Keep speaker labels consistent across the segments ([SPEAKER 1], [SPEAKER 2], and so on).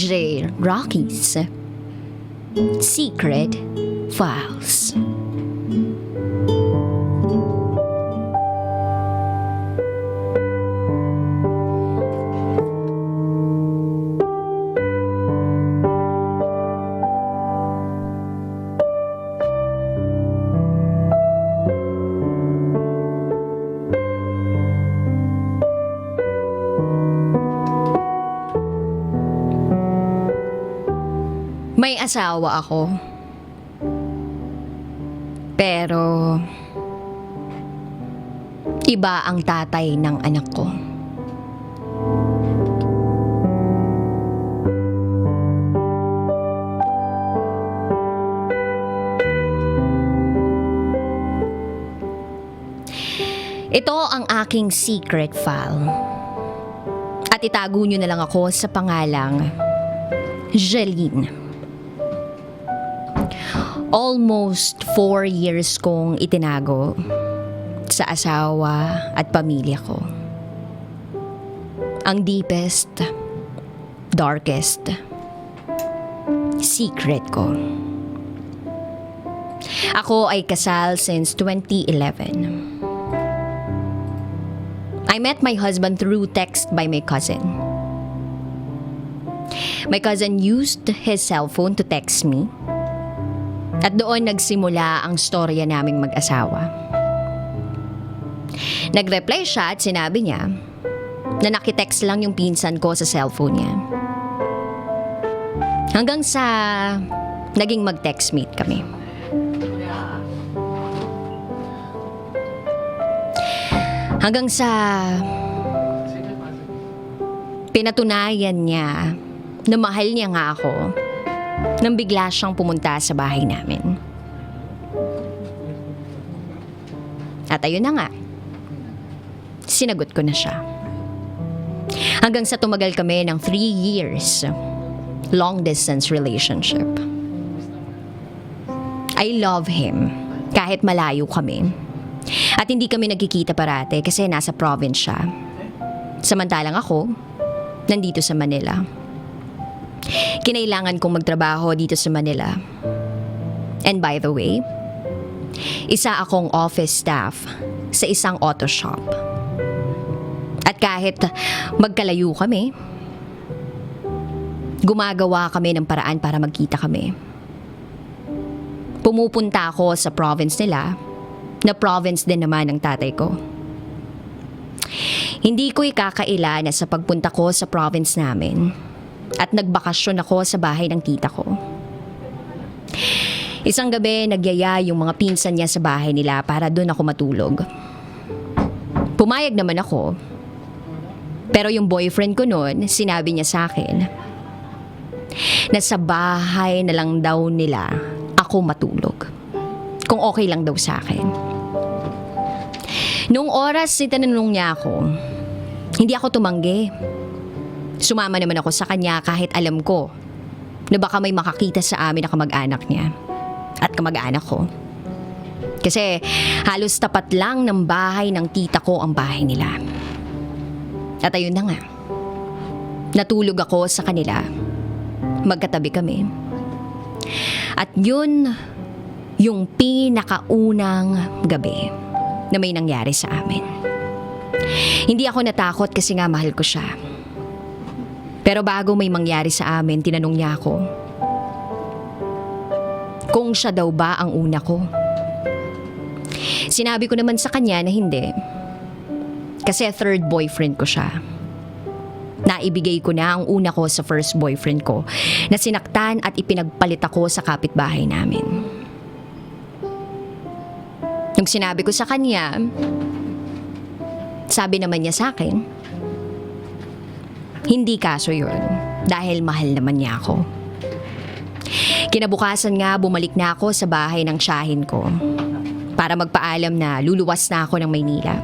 [SPEAKER 1] DJ Raqi's Secret Files. May asawa ako. Pero iba ang tatay ng anak ko. Ito ang aking secret file. At itago nyo na lang ako sa pangalang Jeline. Almost 4 years kong itinago sa asawa at pamilya ko. Ang deepest, darkest secret ko. Ako ay kasal since 2011. I met my husband through text by my cousin. My cousin used his cell phone to text me. At doon nagsimula ang storya naming mag-asawa. Nag-reply siya at sinabi niya na nakitext lang yung pinsan ko sa cellphone niya. Hanggang sa naging mag-textmate kami. Hanggang sa pinatunayan niya na mahal niya nga ako nang bigla siyang pumunta sa bahay namin. At ayun na nga, sinagot ko na siya. Hanggang sa tumagal kami ng 3 years, long distance relationship. I love him, kahit malayo kami. At hindi kami nagkikita parate kasi nasa province siya. Samantalang ako, nandito sa Manila. Kinailangan kong magtrabaho dito sa Manila. And by the way, isa akong office staff sa isang auto shop. At kahit magkalayo kami, gumagawa kami ng paraan para magkita kami. Pumupunta ako sa province nila, na province din naman ng tatay ko. Hindi ko ikakaila na sa pagpunta ko sa province namin at nagbakasyon ako sa bahay ng tita ko. Isang gabi, nagyaya yung mga pinsan niya sa bahay nila para doon ako matulog. Pumayag naman ako. Pero yung boyfriend ko noon, sinabi niya sa akin na sa bahay na lang daw nila ako matulog. Kung okay lang daw sa akin. Noong oras tinanong niya ako, hindi ako tumanggi. Sumama naman ako sa kanya kahit alam ko na baka may makakita sa amin na kamag-anak niya at kamag-anak ko. Kasi halos tapat lang ng bahay ng tita ko ang bahay nila. At ayun na nga, natulog ako sa kanila. Magkatabi kami. At yun yung pinakaunang gabi na may nangyari sa amin. Hindi ako natakot kasi nga mahal ko siya. Pero bago may mangyari sa amin, tinanong niya ako kung siya daw ba ang una ko. Sinabi ko naman sa kanya na hindi. Kasi third boyfriend ko siya. Naibigay ko na ang una ko sa first boyfriend ko na sinaktan at ipinagpalit ako sa kapitbahay namin. Nung sinabi ko sa kanya, sabi naman niya sa akin, hindi kaso yun dahil mahal naman niya ako. Kinabukasan nga bumalik na ako sa bahay ng tiyahin ko para magpaalam na luluwas na ako ng Maynila.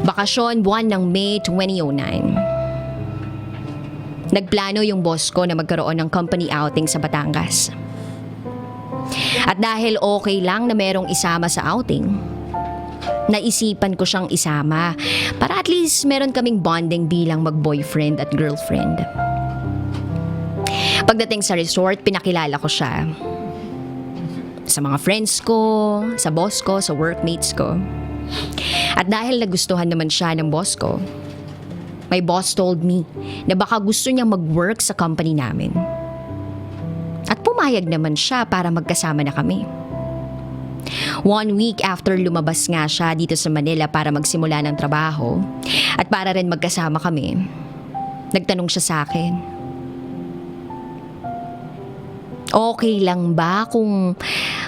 [SPEAKER 1] Bakasyon buwan ng May 2009. Nagplano yung boss ko na magkaroon ng company outing sa Batangas. At dahil okay lang na merong isama sa outing, naisipan ko siyang isama para at least meron kaming bonding bilang mag-boyfriend at girlfriend. Pagdating sa resort, pinakilala ko siya sa mga friends ko, sa boss ko, sa workmates ko. At dahil nagustuhan naman siya ng boss ko, my boss told me na baka gusto niya mag-work sa company namin. At pumayag naman siya para magkasama na kami. 1 week after lumabas nga siya dito sa Manila para magsimula ng trabaho at para rin magkasama kami, nagtanong siya sa akin, okay lang ba kung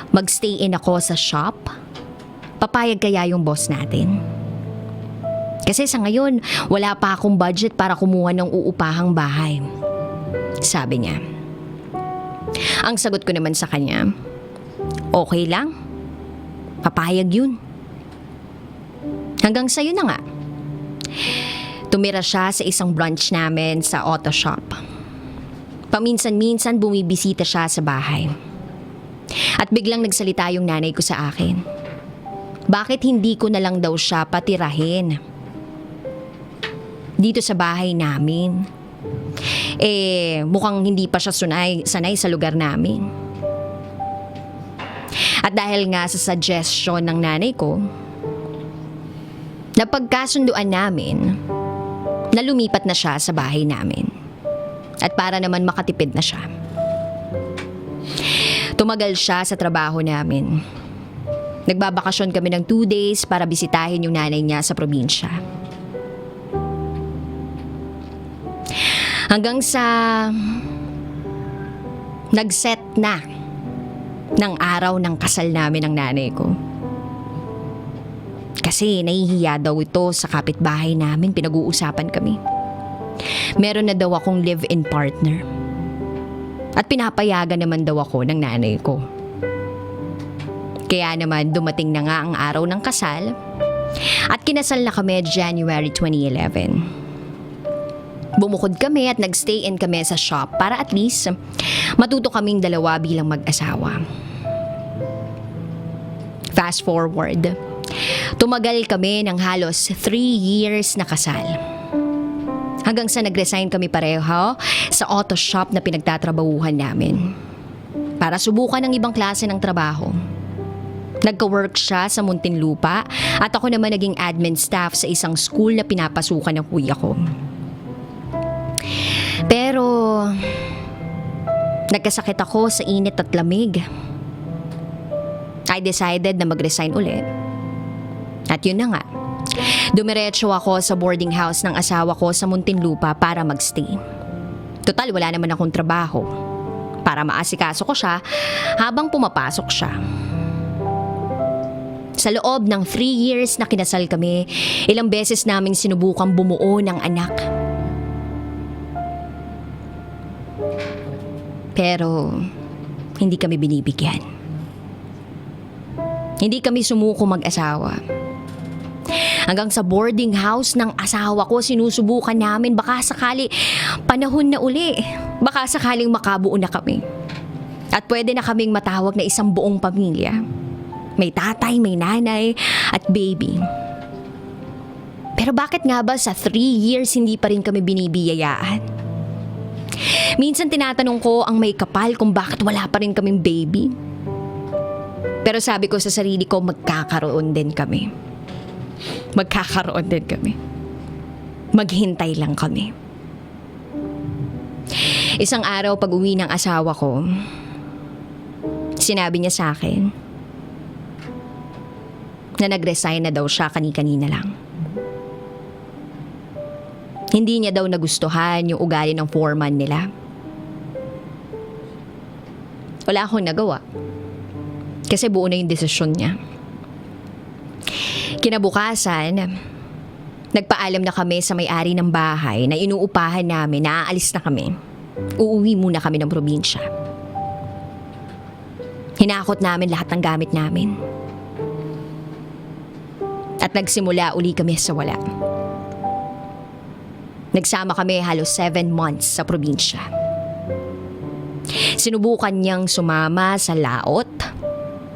[SPEAKER 1] magstay in ako sa shop? Papayag kaya yung boss natin? Kasi sa ngayon, wala pa akong budget para kumuha ng uupahang bahay. Sabi niya. Ang sagot ko naman sa kanya, okay lang. Papayag yun. Hanggang sa'yo na nga. Tumira siya sa isang branch namin sa auto shop. Paminsan-minsan bumibisita siya sa bahay. At biglang nagsalita yung nanay ko sa akin. Bakit hindi ko na lang daw siya patirahin dito sa bahay namin? Mukhang hindi pa siya sanay sa lugar namin. At dahil nga sa suggestion ng nanay ko, napagkasunduan namin na lumipat na siya sa bahay namin. At para naman makatipid na siya. Tumagal siya sa trabaho namin. Nagbabakasyon kami ng 2 days para bisitahin yung nanay niya sa probinsya. Hanggang sa nag-set na ng araw ng kasal namin ng nanay ko. Kasi nahihiya daw ito sa kapitbahay namin, pinag-uusapan kami. Meron na daw akong live-in partner. At pinapayagan naman daw ako ng nanay ko. Kaya naman dumating na nga ang araw ng kasal at kinasal na kami January 2011. Bumukod kami at nagstay in kami sa shop para at least matuto kaming dalawa bilang mag-asawa. Fast forward, tumagal kami ng halos 3 years na kasal. Hanggang sa nag-resign kami pareho sa auto shop na pinagtatrabahuhan namin para subukan ng ibang klase ng trabaho. Nagka-work siya sa Muntinlupa at ako naman naging admin staff sa isang school na pinapasukan ng kuya ko. Pero nagkasakit ako sa init at lamig. I decided na mag-resign ulit. At yun na nga, dumiretso ako sa boarding house ng asawa ko sa Muntinlupa para magstay. Total, wala naman akong trabaho para maasikaso ko siya habang pumapasok siya. Sa loob ng 3 years na kinasal kami, ilang beses naming sinubukang bumuo ng anak. Pero hindi kami binibigyan. Hindi kami sumuko mag-asawa. Hanggang sa boarding house ng asawa ko, sinusubukan namin baka sakali panahon na uli. Baka sakaling makabuo na kami. At pwede na kaming matawag na isang buong pamilya. May tatay, may nanay, at baby. Pero bakit nga ba sa 3 years hindi pa rin kami binibiyayaan? Minsan tinatanong ko ang may kapal kung bakit wala pa rin kaming baby. Pero sabi ko sa sarili ko, magkakaroon din kami. Magkakaroon din kami. Maghintay lang kami. Isang araw pag uwi ng asawa ko, sinabi niya sa akin na nag-resign na daw siya kani-kanina lang. Hindi niya daw nagustuhan yung ugali ng foreman nila. Wala akong nagawa. Kasi buo na yung desisyon niya. Kinabukasan, nagpaalam na kami sa may-ari ng bahay na inuupahan namin na aalis na kami. Uuwi muna kami ng probinsya. Hinakot namin lahat ng gamit namin. At nagsimula uli kami sa wala. Nagsama kami halos 7 months sa probinsya. Sinubukan niyang sumama sa laot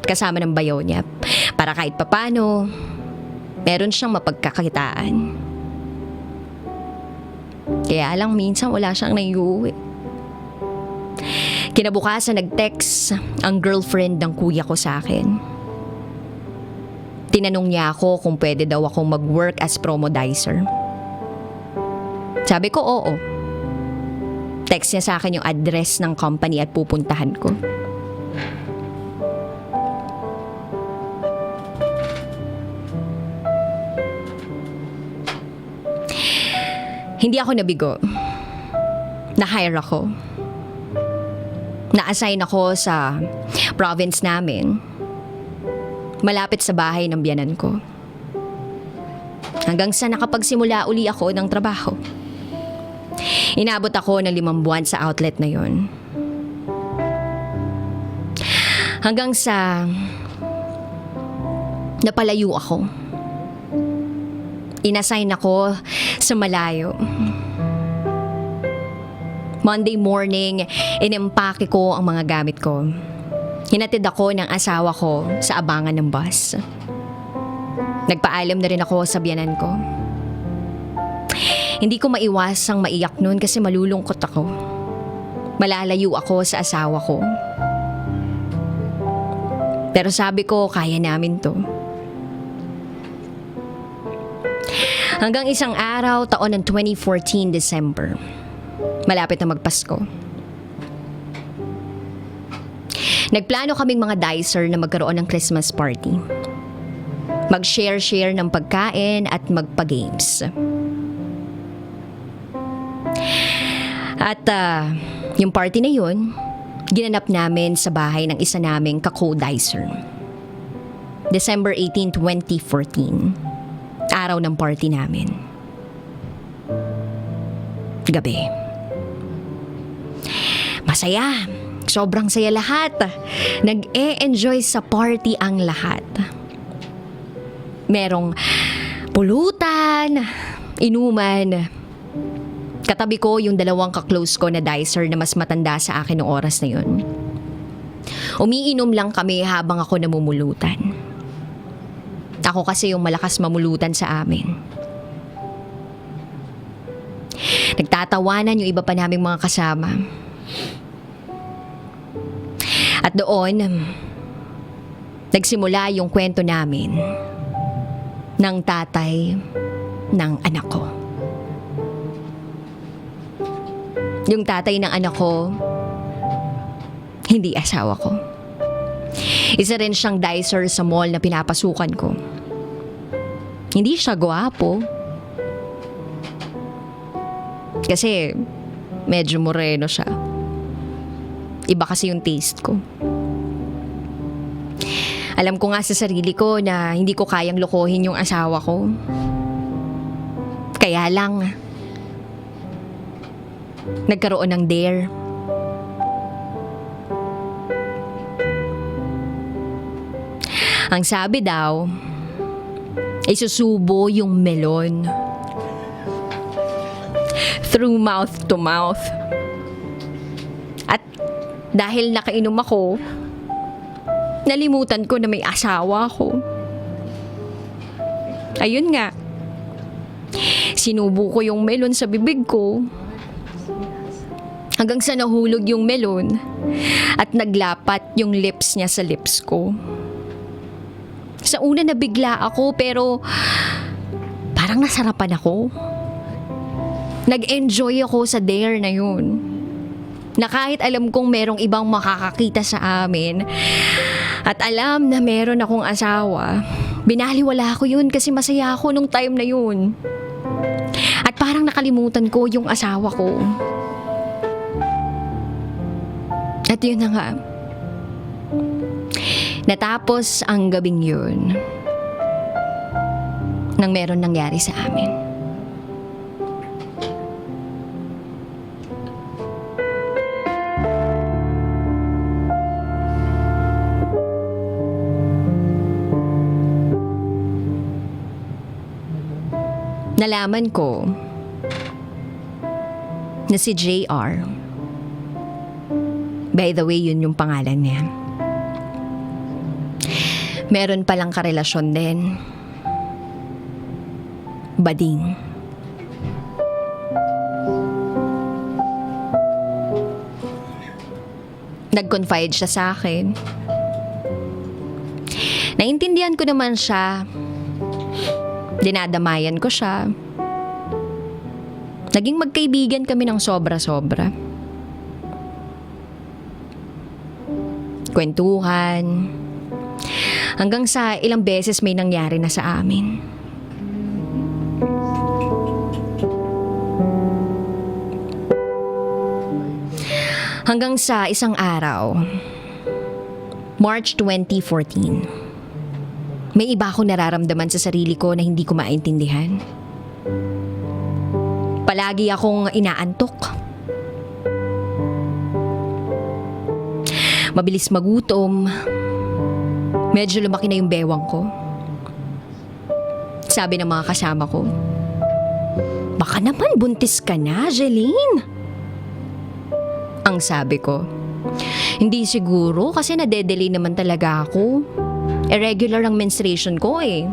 [SPEAKER 1] kasama ng bayaw niya para kahit papano meron siyang mapagkakakitaan. Kaya lang minsan wala siyang naiuwi. Kinabukasan nag-text ang girlfriend ng kuya ko sa akin. Tinanong niya ako kung pwede daw akong mag-work as promodizer. Sabi ko oo. Text niya sa akin yung address ng company at pupuntahan ko. Hindi ako nabigo. Na-hire ako. Na-assign ako sa province namin. Malapit sa bahay ng biyanan ko. Hanggang sa nakapagsimula uli ako ng trabaho. Inabot ako ng 5 buwan sa outlet na yon. Hanggang sa napalayo ako. Inassign ako sa malayo. Monday morning, inimpake ko ang mga gamit ko. Hinatid ako ng asawa ko sa abangan ng bus. Nagpaalam na rin ako sa biyanan ko. Hindi ko maiwasang maiyak noon kasi malulungkot ako. Malalayo ako sa asawa ko. Pero sabi ko, kaya namin to. Hanggang isang araw, taon ng 2014 December. Malapit na magpasko. Nagplano kaming mga dicer na magkaroon ng Christmas party. Mag-share-share ng pagkain at magpa-games. At yung party na yun, ginanap namin sa bahay ng isa naming ka-co-dicer. December 18, 2014. Araw ng party namin. Gabi. Masaya. Sobrang saya lahat. Nag-e-enjoy sa party ang lahat. Merong pulutan, inuman. Katabi ko yung 2 ka-close ko na dicer na mas matanda sa akin noong oras na yun. Umiinom lang kami habang ako namumulutan. Ako kasi yung malakas mamulutan sa amin. Nagtatawanan yung iba pa naming mga kasama. At doon, nagsimula yung kwento namin ng tatay ng anak ko. Yung tatay ng anak ko, hindi asawa ko. Isa rin siyang dicer sa mall na pinapasukan ko. Hindi siya gwapo. Kasi medyo moreno siya. Iba kasi yung taste ko. Alam ko nga sa sarili ko na hindi ko kayang lokohin yung asawa ko. Kaya lang, nagkaroon ng dare. Ang sabi daw, ay susubo yung melon. Through mouth to mouth. At dahil nakainom ako, nalimutan ko na may asawa ako. Ayun nga. Sinubo ko yung melon sa bibig ko. Hanggang sa nahulog yung melon at naglapat yung lips niya sa lips ko. Sa una nabigla ako pero parang nasarapan ako. Nag-enjoy ako sa dare na yun. Na kahit alam kong merong ibang makakakita sa amin at alam na meron akong asawa, binaliwala ko yun kasi masaya ako nung time na yun. At parang nakalimutan ko yung asawa ko. At yun na nga. Natapos ang gabing yun nang meron nangyari sa amin. Nalaman ko na si JR, by the way, yun yung pangalan niya, meron palang karelasyon din. Bading. Nag-confide siya sa akin. Naintindihan ko naman siya. Dinadamayan ko siya. Naging magkaibigan kami ng sobra-sobra. Kwentuhan. Hanggang sa ilang beses may nangyari na sa amin. Hanggang sa isang araw, March 2014, may iba akong nararamdaman sa sarili ko na hindi ko maintindihan. Palagi akong inaantok. Mabilis magutom. Medyo lumaki na yung bewang ko. Sabi ng mga kasama ko, "Baka naman buntis ka na, Jeline." Ang sabi ko, "Hindi siguro kasi nade-delay naman talaga ako. Irregular ang menstruation ko eh."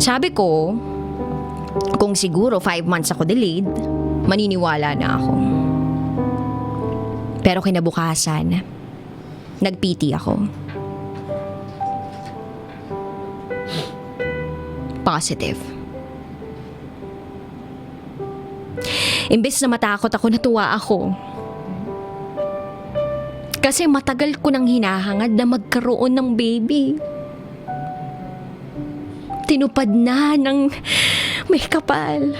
[SPEAKER 1] Sabi ko, kung siguro 5 months ako delayed, maniniwala na ako. Pero kinabukasan, nag-PT ako. Positive. Imbes na matakot ako, natuwa ako. Kasi matagal ko nang hinahangad na magkaroon ng baby. Tinupad na ng may kapal.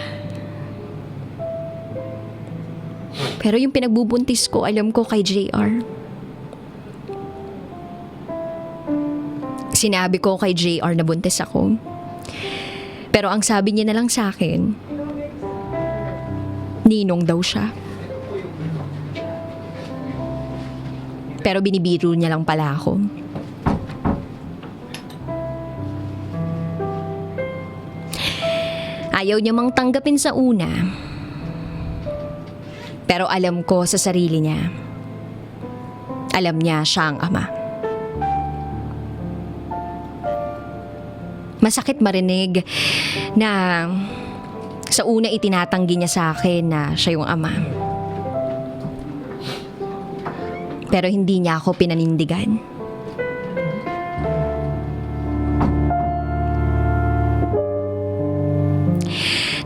[SPEAKER 1] Pero yung pinagbubuntis ko, alam ko kay JR. Sinabi ko kay JR na buntis ako. Pero ang sabi niya na lang sa akin, ninong daw siya. Pero binibiro niya lang pala ako. Ayaw niya mang tanggapin sa una. Pero alam ko sa sarili niya. Alam niya siya ang ama. Masakit marinig na sa una itinatanggi niya sa akin na siya yung ama. Pero hindi niya ako pinanindigan.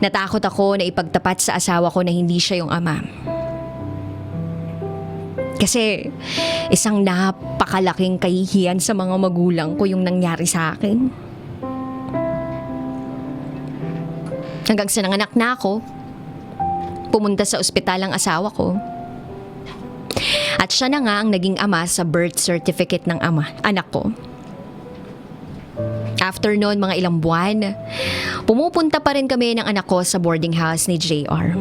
[SPEAKER 1] Natakot ako na ipagtapat sa asawa ko na hindi siya yung ama. Kasi isang napakalaking kahihiyan sa mga magulang ko yung nangyari sa akin. Hanggang sa nanganak na ako, pumunta sa ospital ang asawa ko. At siya na nga ang naging ama sa birth certificate ng anak ko. After noon, mga ilang buwan, pumupunta pa rin kami ng anak ko sa boarding house ni JR.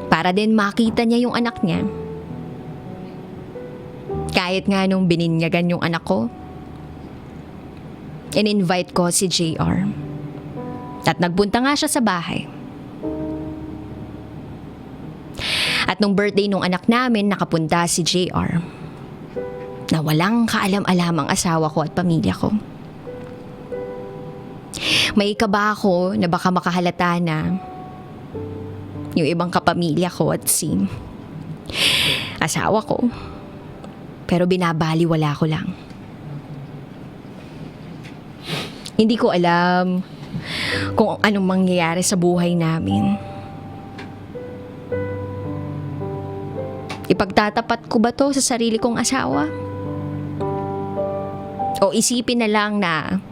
[SPEAKER 1] Para din makita niya yung anak niya. Kahit nga nung bininyagan yung anak ko, in-invite ko si JR. At nagpunta nga siya sa bahay. At nung birthday nung anak namin, nakapunta si JR. Na walang kaalam-alam ang asawa ko at pamilya ko. May kaba ako na baka makahalata na yung ibang kapamilya ko at si asawa ko. Pero binabaliwala ko lang. Hindi ko alam kung anong mangyayari sa buhay namin. Ipagtatapat ko ba to sa sarili kong asawa? O isipin na lang na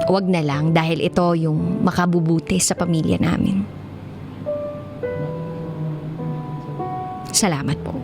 [SPEAKER 1] wag na lang dahil ito yung makabubuti sa pamilya namin. Salamat po.